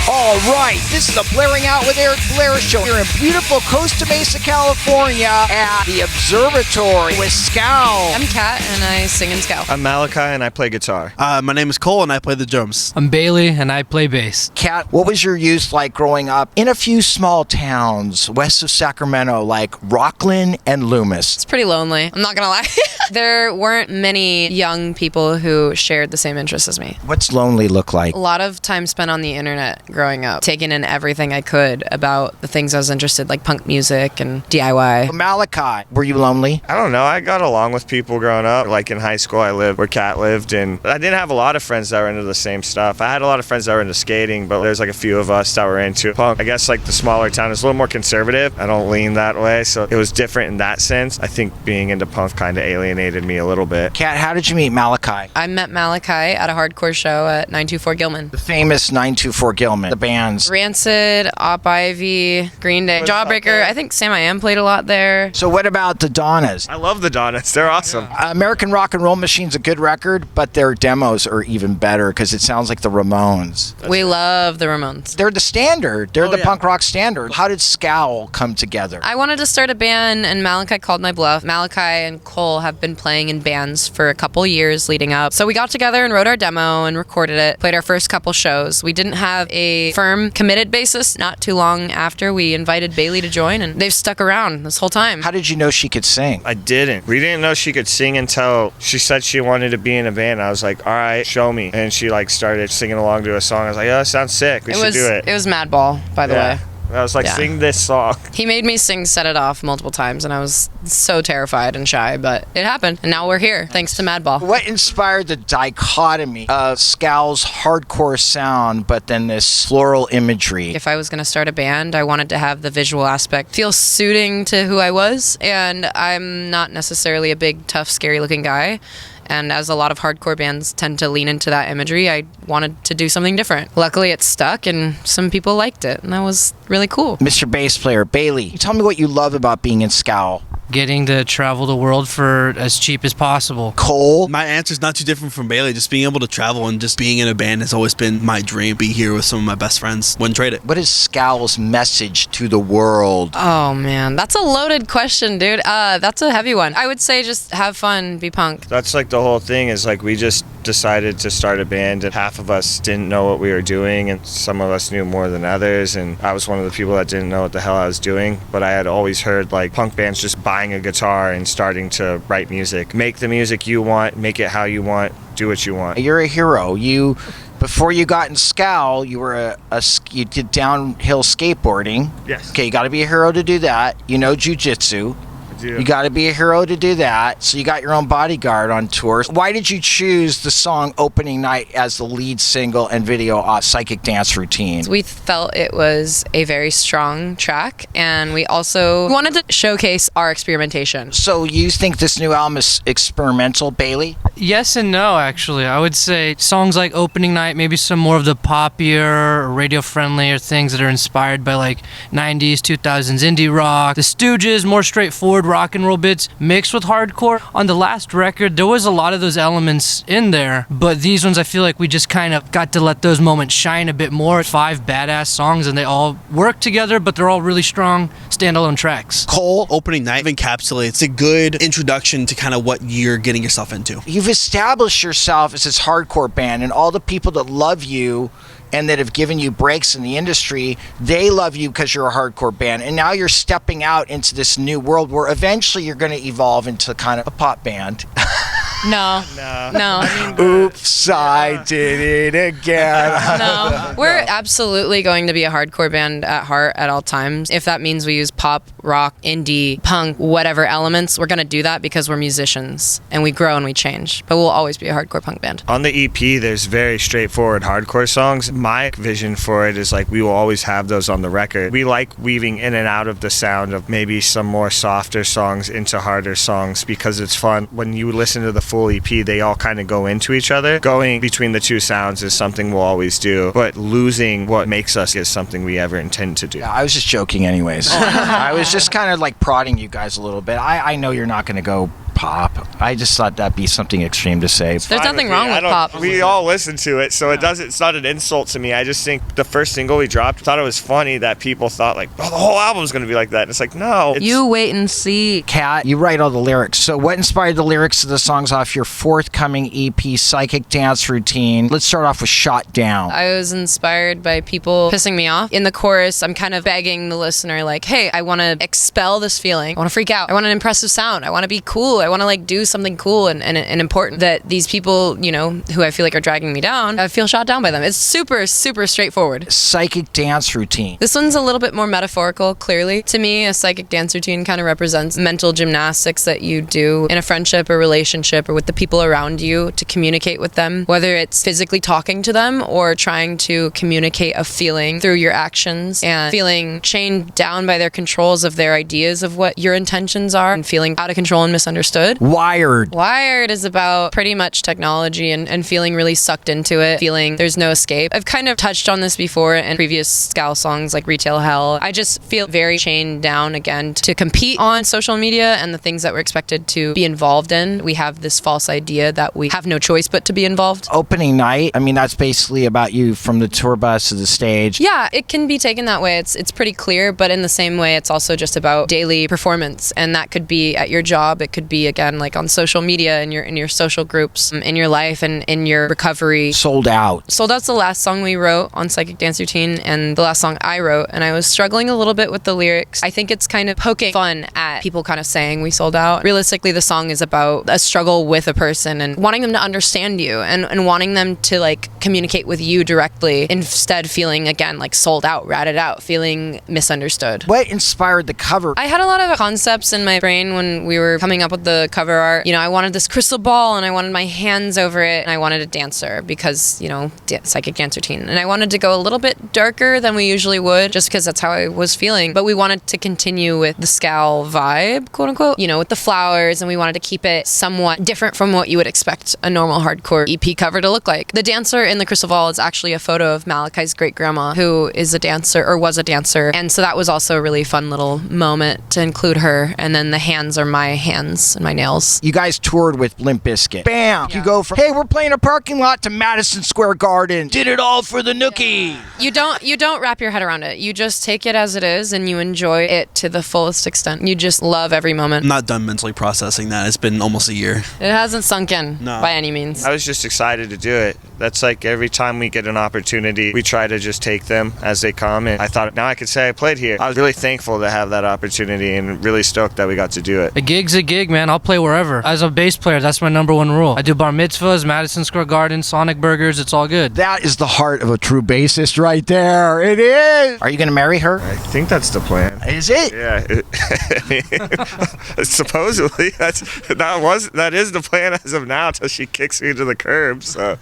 All right, this is the Blairing Out with Eric Blair show here in beautiful Costa Mesa, California at the Observatory with SCOWL. I'm Kat, and I sing in SCOWL. I'm Malachi, and I play guitar. My name is Cole, and I play the drums. I'm Bailey, and I play bass. Kat, what was your youth like growing up in a few small towns west of Sacramento like Rockland and Loomis? It's pretty lonely, I'm not gonna lie. There weren't many young people who shared the same interests as me. What's lonely look like? A lot of time spent on the internet growing up, taking in everything I could about the things I was interested, like punk music and DIY. Malachi, were you lonely? I don't know. I got along with people growing up. Like in high school, I lived where Kat lived, and I didn't have a lot of friends that were into the same stuff. I had a lot of friends that were into skating, but there's like a few of us that were into punk. I guess like the smaller town is a little more conservative. I don't lean that way, so it was different in that sense. I think being into punk kind of alienated me a little bit. Kat, how did you meet Malachi? I met Malachi at a hardcore show at 924 Gilman. The famous 924 Gilman, the bands. Rancid, Op Ivy, Green Day, Jawbreaker. I think Sam I Am played a lot there. So what about the Donnas? I love the Donnas. They're awesome. American Rock and Roll Machine's a good record, but their demos are even better because it sounds like the Ramones. We love the Ramones. They're the standard. They're the punk rock standard. How did SCOWL come together? I wanted to start a band, and Malachi called my bluff. Malachi and Cole have been playing in bands for a couple years leading up. So we got together and wrote our demo and recorded it, played our first couple shows. We didn't have a firm, committed basis. Not too long after, we invited Bailey to join, and they've stuck around this whole time. How did you know she could sing? I didn't. We didn't know she could sing until she said she wanted to be in a band. I was like, all right, show me. And she like started singing along to a song. I was like, oh, that sounds sick. We should do it. It was Madball, by the way. I was like, sing this song. He made me sing Set It Off multiple times, and I was so terrified and shy, but it happened, and now we're here, thanks to Madball. What inspired the dichotomy of SCOWL's hardcore sound, but then this floral imagery? If I was going to start a band, I wanted to have the visual aspect feel suiting to who I was, and I'm not necessarily a big, tough, scary-looking guy. And as a lot of hardcore bands tend to lean into that imagery, I wanted to do something different. Luckily, it stuck, and some people liked it, and that was really cool. Mr. Bass Player, Bailey, tell me what you love about being in SCOWL. Getting to travel the world for as cheap as possible. Cole? My answer's not too different from Bailey. Just being able to travel and just being in a band has always been my dream. Be here with some of my best friends. Wouldn't trade it. What is SCOWL's message to the world? Oh, man. That's a loaded question, dude. That's a heavy one. I would say just have fun, be punk. That's like the whole thing is like we just decided to start a band, and half of us didn't know what we were doing, and some of us knew more than others, and I was one of the people that didn't know what the hell I was doing. But I had always heard like punk bands just buying a guitar and starting to write music. Make the music you want, make it how you want, do what you want. You're a hero. Before you got in SCOWL, you were you did downhill skateboarding. Yes. Okay, you got to be a hero to do that. You know jujitsu. You got to be a hero to do that. So you got your own bodyguard on tours. Why did you choose the song Opening Night as the lead single and video Psychic Dance Routine? We felt it was a very strong track, and we also wanted to showcase our experimentation. So you think this new album is experimental, Bailey? Yes and no, actually. I would say songs like Opening Night, maybe some more of the poppier, radio-friendlier things that are inspired by like 90s, 2000s indie rock. The Stooges, more straightforward rock and roll bits mixed with hardcore. On the last record, there was a lot of those elements in there, but these ones I feel like we just kind of got to let those moments shine a bit more. 5 badass songs, and they all work together, but they're all really strong standalone tracks. Cole, Opening Night encapsulates a good introduction to kind of what you're getting yourself into. You've established yourself as this hardcore band, and all the people that love you and that have given you breaks in the industry, they love you because you're a hardcore band. And now you're stepping out into this new world where eventually you're going to evolve into kind of a pop band. No. Oops, I did it again. No. We're absolutely going to be a hardcore band at heart at all times. If that means we use pop, rock, indie, punk, whatever elements, we're going to do that because we're musicians and we grow and we change. But we'll always be a hardcore punk band. On the EP, there's very straightforward hardcore songs. My vision for it is like we will always have those on the record. We like weaving in and out of the sound of maybe some more softer songs into harder songs because it's fun. When you listen to the full EP, they all kind of go into each other. Going between the two sounds is something we'll always do, but losing what makes us is something we ever intend to do. Yeah, I was just joking anyways. I was just kind of like prodding you guys a little bit. I know you're not going to go pop. I just thought that'd be something extreme to say. There's nothing wrong with pop. We all listen to it, so it's not an insult to me. I just think the first single we dropped, thought it was funny that people thought like, oh, the whole album's gonna be like that. And it's like, no. You wait and see. Kat, you write all the lyrics. So what inspired the lyrics of the songs off your forthcoming EP, Psychic Dance Routine? Let's start off with Shot Down. I was inspired by people pissing me off. In the chorus, I'm kind of begging the listener, like, hey, I want to expel this feeling. I want to freak out. I want an impressive sound. I want to be cool. I want to like do something cool and important. That these people, you know, who I feel like are dragging me down, I feel shot down by them. It's super, super straightforward. Psychic Dance Routine. This one's a little bit more metaphorical, clearly. To me, a psychic dance routine kind of represents mental gymnastics that you do in a friendship or relationship or with the people around you to communicate with them, whether it's physically talking to them or trying to communicate a feeling through your actions and feeling chained down by their controls of their ideas of what your intentions are and feeling out of control and misunderstood. Wired. Wired is about pretty much technology and feeling really sucked into it, feeling there's no escape. I've kind of touched on this before in previous Scowl songs like Retail Hell. I just feel very chained down again to compete on social media and the things that we're expected to be involved in. We have this false idea that we have no choice but to be involved. Opening night, I mean, that's basically about you from the tour bus to the stage. Yeah, it can be taken that way. It's pretty clear, but in the same way, it's also just about daily performance. And that could be at your job. It could be, again, like on social media, in your social groups, in your life, and in your recovery. Sold Out. Sold Out's the last song we wrote on Psychic Dance Routine and the last song I wrote, and I was struggling a little bit with the lyrics. I think it's kind of poking fun at people kind of saying we sold out. Realistically, the song is about a struggle with a person and wanting them to understand you and wanting them to like communicate with you directly instead feeling, again, like sold out, ratted out, feeling misunderstood. What inspired the cover? I had a lot of concepts in my brain when we were coming up with the cover art. You know, I wanted this crystal ball and I wanted my hands over it and I wanted a dancer because, you know, Psychic Dance Routine. And I wanted to go a little bit darker than we usually would just because that's how I was feeling. But we wanted to continue with the Scowl vibe, quote unquote, you know, with the flowers, and we wanted to keep it somewhat different from what you would expect a normal hardcore EP cover to look like. The dancer in the crystal ball is actually a photo of Malachi's great grandma, who is a dancer or was a dancer. And so that was also a really fun little moment to include her. And then the hands are my hands and my nails. You guys toured with Limp Bizkit. Bam! Yeah. You go from, hey, we're playing a parking lot to Madison Square Garden. Did it all for the nookie. Yeah. You don't wrap your head around it. You just take it as it is and you enjoy it to the fullest extent. You just love every moment. I'm not done mentally processing that. It's been almost a year. It hasn't sunk in by any means. I was just excited to do it. That's like every time we get an opportunity, we try to just take them as they come. And I thought, now I could say I played here. I was really thankful to have that opportunity and really stoked that we got to do it. A gig's a gig, man. I'll play wherever. As a bass player, that's my number one rule. I do bar mitzvahs, Madison Square Garden, Sonic Burgers. It's all good. That is the heart of a true bassist right there. It is. Are you going to marry her? I think that's the plan. Is it? Yeah. Supposedly, that is the plan as of now until she kicks me to the curb. So,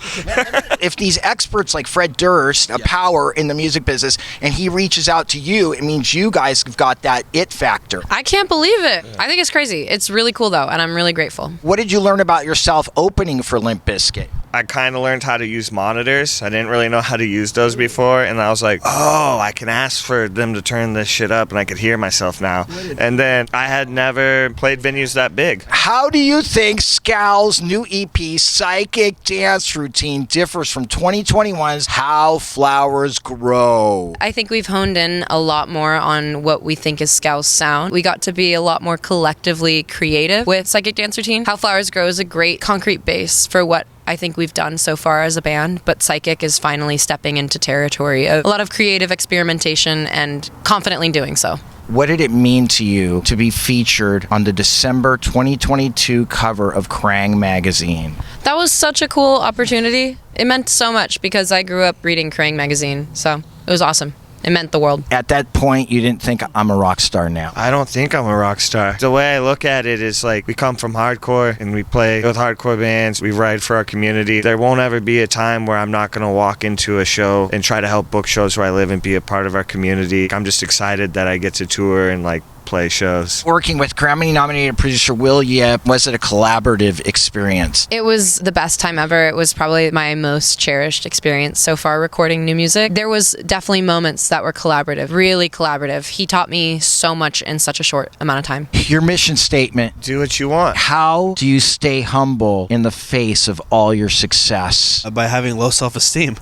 if these experts like Fred Durst, a power in the music business, and he reaches out to you, it means you guys have got that it factor. I can't believe it. I think it's crazy. It's really cool though, and I'm really grateful. What did you learn about yourself opening for Limp Bizkit? I kind of learned how to use monitors. I didn't really know how to use those before, and I was like, oh, I can ask for them to turn this shit up, and I could hear myself now. And then I had never played venues that big. How do you think Scowl's new EP, Psychic Dance Routine, differs from 2021's How Flowers Grow? I think we've honed in a lot more on what we think is Scowl's sound. We got to be a lot more collectively creative with Psychic Dance Routine. How Flowers Grow is a great concrete base for what I think we've done so far as a band, but Psychic is finally stepping into territory of a lot of creative experimentation and confidently doing so. What did it mean to you to be featured on the December 2022 cover of Krang magazine? That was such a cool opportunity. It meant so much because I grew up reading Krang magazine, so it was awesome. It meant the world. At that point, you didn't think I'm a rock star now? I don't think I'm a rock star. The way I look at it is like we come from hardcore and we play with hardcore bands. We write for our community. There won't ever be a time where I'm not going to walk into a show and try to help book shows where I live and be a part of our community. I'm just excited that I get to tour and like play shows. Working with Grammy-nominated producer Will Yip, was it a collaborative experience? It was the best time ever. It was probably my most cherished experience so far recording new music. There was definitely moments that were collaborative, really collaborative. He taught me so much in such a short amount of time. Your mission statement. Do what you want. How do you stay humble in the face of all your success? By having low self-esteem.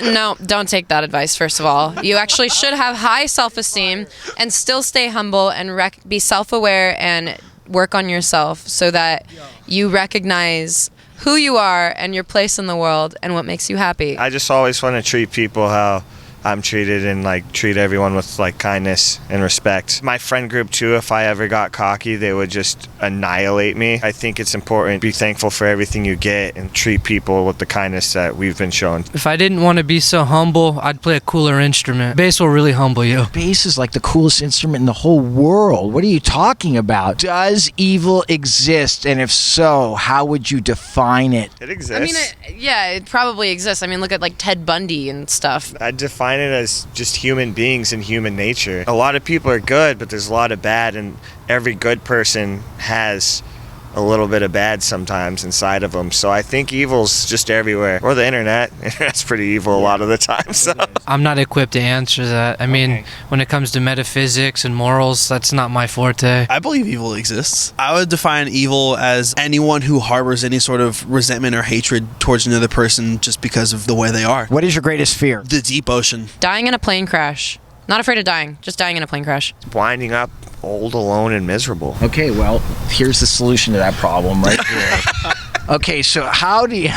No, don't take that advice, first of all. You actually should have high self-esteem and still stay humble and be self-aware and work on yourself so that you recognize who you are and your place in the world and what makes you happy. I just always want to treat people how I'm treated and like treat everyone with like kindness and respect. My friend group too, if I ever got cocky, they would just annihilate me. I think it's important to be thankful for everything you get and treat people with the kindness that we've been shown. If I didn't want to be so humble, I'd play a cooler instrument. Bass will really humble you. Bass is like the coolest instrument in the whole world. What are you talking about? Does evil exist? And if so, how would you define it? It exists. I mean, it probably exists. I mean, look at like Ted Bundy and stuff. I define it as just human beings and human nature. A lot of people are good, but there's a lot of bad, and every good person has a little bit of bad sometimes inside of them. So I think evil's just everywhere. Or the internet. Internet's pretty evil a lot of the time. So I'm not equipped to answer that. I mean, when it comes to metaphysics and morals, that's not my forte. I believe evil exists. I would define evil as anyone who harbors any sort of resentment or hatred towards another person just because of the way they are. What is your greatest fear? The deep ocean. Dying in a plane crash. Not afraid of dying, just dying in a plane crash. winding up old, alone, and miserable. Okay, well, here's the solution to that problem right here. Okay, so how do you...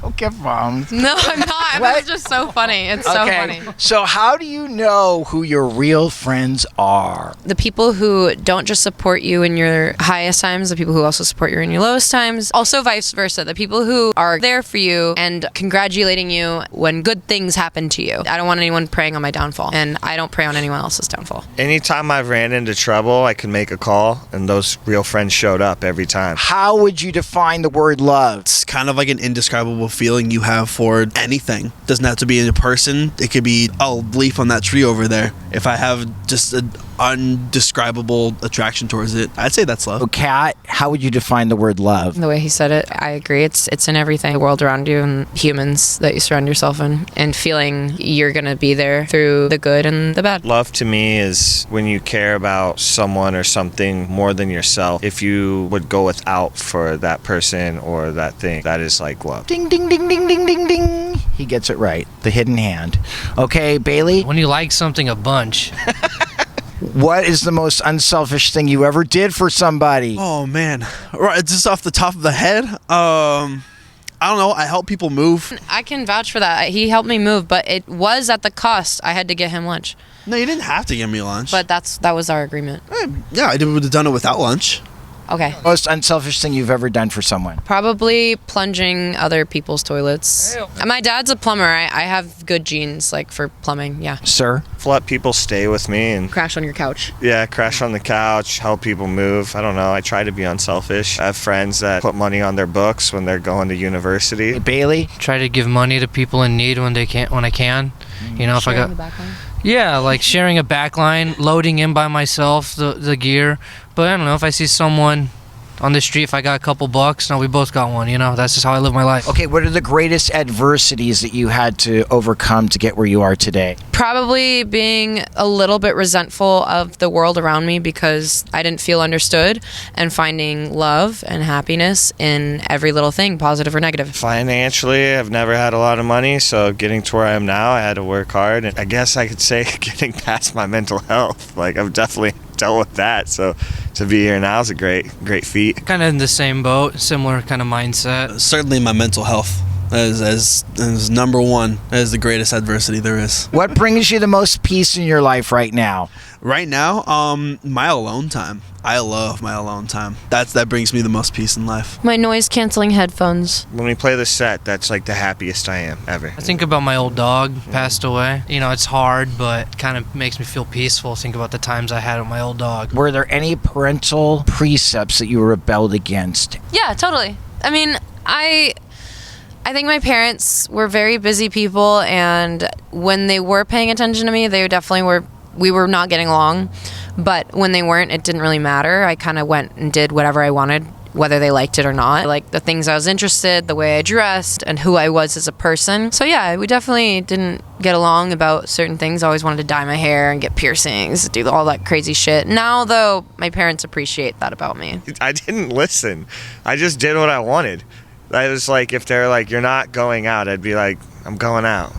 Don't get bummed. No, I'm not. What? It's just so funny. It's so funny. So how do you know who your real friends are? The people who don't just support you in your highest times, the people who also support you in your lowest times. Also vice versa. The people who are there for you and congratulating you when good things happen to you. I don't want anyone preying on my downfall, and I don't prey on anyone else's downfall. Anytime I've ran into trouble, I can make a call, and those real friends showed up every time. How would you define the word love? It's kind of like an indescribable feeling you have for anything. Doesn't have to be in a person. It could be a leaf on that tree over there. If I have just an undescribable attraction towards it, I'd say that's love. So, Kat, how would you define the word love? The way he said it, I agree. It's in everything. The world around you and humans that you surround yourself in, and feeling you're going to be there through the good and the bad. Love to me is when you care about someone or something more than yourself. If you would go without for that person or that thing, that is like love. Ding, ding, ding, ding, ding, ding, ding. He gets it right. The hidden hand. Okay, Bailey, When you like something a bunch. what is the most unselfish thing you ever did for somebody? Oh man, right, just off the top of the head, I don't know. I help people move. I can vouch for that. He helped me move, but it was at the cost. I had to get him lunch. No, you didn't have to give me lunch. But that was our agreement. Yeah, I would have done it without lunch. Okay. Most unselfish thing you've ever done for someone? Probably plunging other people's toilets. My dad's a plumber. I have good genes, like, for plumbing, yeah. Sir? Let people stay with me and Crash on your couch. crash on the couch, help people move. I don't know. I try to be unselfish. I have friends that put money on their books when they're going to university. Bailey? Try to give money to people in need when I can. You know, if I got... the back line. Yeah, like sharing a backline, loading in by myself the gear. But I don't know, if I see someone on the street, if I got a couple bucks, no, we both got one, you know? That's just how I live my life. Okay, what are the greatest adversities that you had to overcome to get where you are today? Probably being a little bit resentful of the world around me because I didn't feel understood, and finding love and happiness in every little thing, positive or negative. Financially, I've never had a lot of money, so getting to where I am now, I had to work hard. And I guess I could say getting past my mental health. Like, I've definitely dealt with that, so to be here now is a great feat. Kind of in the same boat, similar kind of mindset. Certainly my mental health as number one, as the greatest adversity there is. What brings you the most peace in your life right now? Right now, my alone time. I love my alone time. That brings me the most peace in life. My noise-canceling headphones. When we play the set, that's like the happiest I am ever. I think about my old dog, passed away. You know, it's hard, but kind of makes me feel peaceful. Think about the times I had with my old dog. Were there any parental precepts that you rebelled against? Yeah, totally. I mean, I think my parents were very busy people, and when they were paying attention to me, they definitely were we were not getting along, but when they weren't, it didn't really matter. I kind of went and did whatever I wanted, whether they liked it or not. Like the things I was interested, the way I dressed, and who I was as a person. So yeah, we definitely didn't get along about certain things. I always wanted to dye my hair and get piercings, do all that crazy shit. Now, though, my parents appreciate that about me. I didn't listen. I just did what I wanted. I was like, if they're like, you're not going out, I'd be like, I'm going out.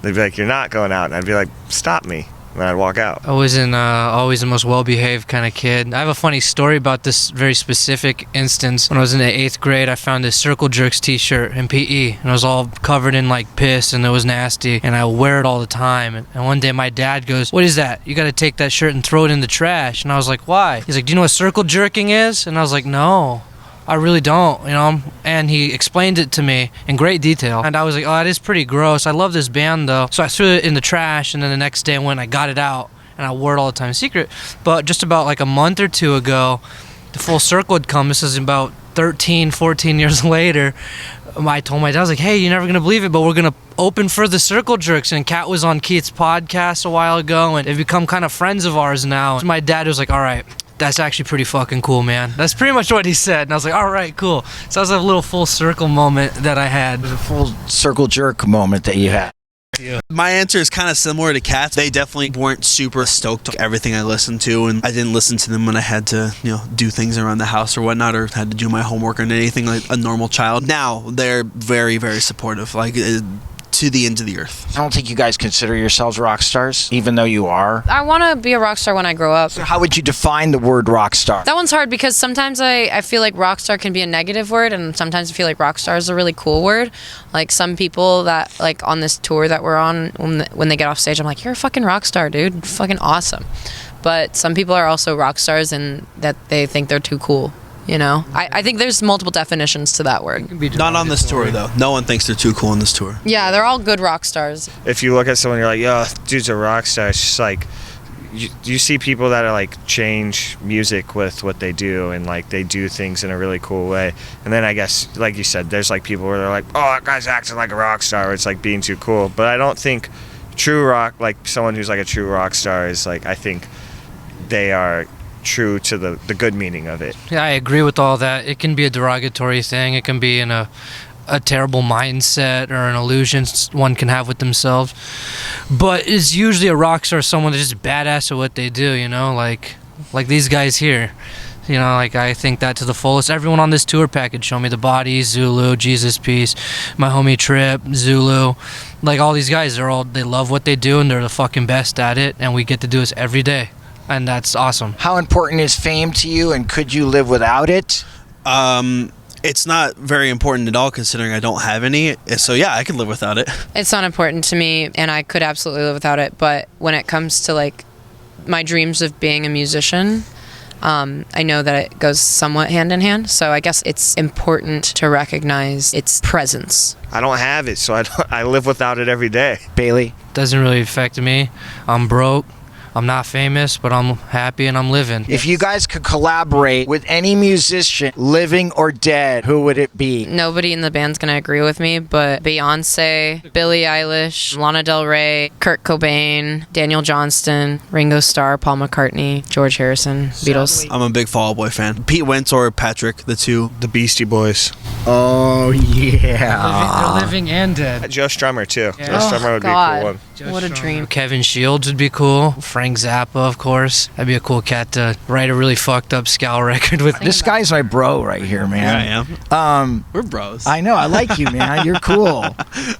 They'd be like, you're not going out. And I'd be like, stop me. And I'd walk out. I wasn't always the most well-behaved kind of kid. I have a funny story about this very specific instance. When I was in the 8th grade, I found this Circle Jerks t-shirt in PE, and it was all covered in like piss, and it was nasty, and I wear it all the time. And one day my dad goes, "What is that? You got to take that shirt and throw it in the trash." And I was like, "Why?" He's like, "Do you know what circle jerking is?" And I was like, "No, I really don't," you know. And he explained it to me in great detail, and I was like, "Oh, it is pretty gross. I love this band though." So I threw it in the trash, and then the next day I went and I got it out, and I wore it all the time secret. But just about like a month or two ago, the Full Circle had come. This is about 13, 14 years later. I told my dad, I was like, "Hey, you're never gonna believe it, but we're gonna open for the Circle Jerks." And Kat was on Keith's podcast a while ago, and they've become kind of friends of ours now. So my dad was like, "All right, that's actually pretty fucking cool, man." That's pretty much what he said. And I was like, all right, cool. So that was a little full circle moment that I had. A full circle jerk moment that you had. My answer is kind of similar to Kat's. They definitely weren't super stoked on everything I listened to, and I didn't listen to them when I had to, do things around the house or whatnot, or had to do my homework or anything like a normal child. Now they're very, very supportive. Like, to the end of the earth. I don't think you guys consider yourselves rock stars, even though you are. I want to be a rock star when I grow up. So how would you define the word rock star? That one's hard because sometimes I feel like rock star can be a negative word, and sometimes I feel like rock star is a really cool word. Like some people that, like on this tour that we're on, when they get off stage, I'm like, "You're a fucking rock star, dude. Fucking awesome." But some people are also rock stars in that they think they're too cool. I think there's multiple definitions to that word. Not on this tour, though. No one thinks they're too cool on this tour. Yeah, they're all good rock stars. If you look at someone, you're like, "Yo, dude's a rock star." It's just like, you see people that are like change music with what they do, and like they do things in a really cool way. And then I guess, like you said, there's like people where they're like, "Oh, that guy's acting like a rock star." Or it's like being too cool. But I don't think true rock, like someone who's like a true rock star, is like, I think they are true to the good meaning of it. Yeah, I agree with all that. It can be a derogatory thing. It can be in a terrible mindset or an illusion one can have with themselves. But it's usually a rock star, someone that's just badass at what they do, like these guys here. Like I think that to the fullest. Everyone on this tour package, Show Me the Body, Zulu, Jesus Peace, my homie Trip, Zulu. Like all these guys, they love what they do and they're the fucking best at it, and we get to do this every day. And that's awesome. How important is fame to you, and could you live without it? It's not very important at all, considering I don't have any. So yeah, I can live without it. It's not important to me, and I could absolutely live without it. But when it comes to like my dreams of being a musician, I know that it goes somewhat hand in hand. So I guess it's important to recognize its presence. I don't have it, so I live without it every day. Bailey? Doesn't really affect me. I'm broke. I'm not famous, but I'm happy and I'm living. If you guys could collaborate with any musician, living or dead, who would it be? Nobody in the band's going to agree with me, but Beyonce, Billie Eilish, Lana Del Rey, Kurt Cobain, Daniel Johnston, Ringo Starr, Paul McCartney, George Harrison, Beatles. I'm a big Fall Out Boy fan. Pete Wentz or Patrick, the two. The Beastie Boys. Oh, yeah. They're living and dead. Joe Strummer, too. Yeah. Joe Strummer would be a cool one. What a dream. Kevin Shields would be cool. Frank Zappa, of course. That'd be a cool cat to write a really fucked up scowl record with. This guy's my bro right here, man. Yeah, I am. We're bros. I know. I like you, man. You're cool.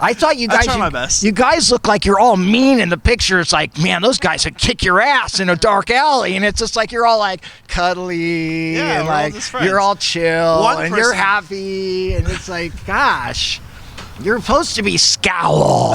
I thought you guys. I try my best. You guys look like you're all mean in the picture. It's like, man, those guys would kick your ass in a dark alley, and it's just like you're all like cuddly, Yeah, and we're all like just friends. you're all chill, One and you're person- happy, and it's like, gosh, you're supposed to be scowl,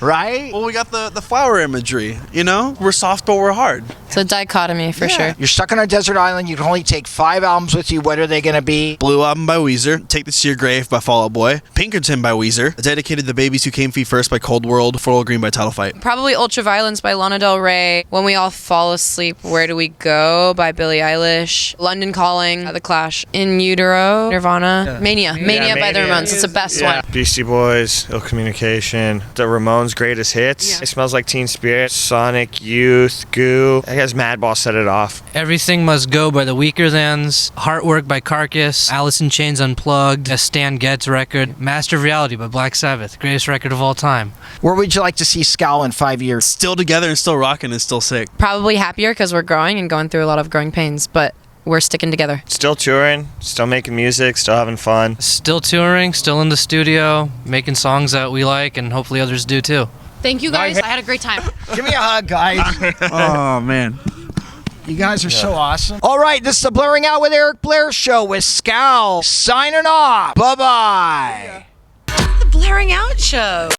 right? Well, we got the flower imagery, We're soft, but we're hard. It's a dichotomy for sure. You're stuck on a desert island. You can only take 5 albums with you. What are they going to be? Blue Album by Weezer, Take This to Your Grave by Fall Out Boy, Pinkerton by Weezer, Dedicated to the Babies Who Came Feet First by Cold World, Floral Green by Title Fight. Probably Ultraviolence by Lana Del Rey. When We All Fall Asleep, Where Do We Go by Billie Eilish. London Calling, The Clash. In Utero, Nirvana. Mania by the Ramones. It's the best one. Beastie Boys, Ill Communication, the Ramones' greatest hits. It Smells Like Teen Spirit, Sonic Youth, Goo. I guess Madball set it off. Everything Must Go by the Weaker Thans, Heartwork by Carcass, Alice in Chains Unplugged, a Stan Getz record, Master of Reality by Black Sabbath, greatest record of all time. Where would you like to see SCOWL in 5 years? Still together and still rocking and still sick. Probably happier because we're growing and going through a lot of growing pains, but we're sticking together. Still touring, still making music, still having fun. Still touring, still in the studio, making songs that we like and hopefully others do too. Thank you guys. I had a great time. Give me a hug, guys. Oh, man. You guys are so awesome. All right, this is the Blurring Out with Eric Blair show with SCOWL signing off. Bye-bye. The Blaring Out Show.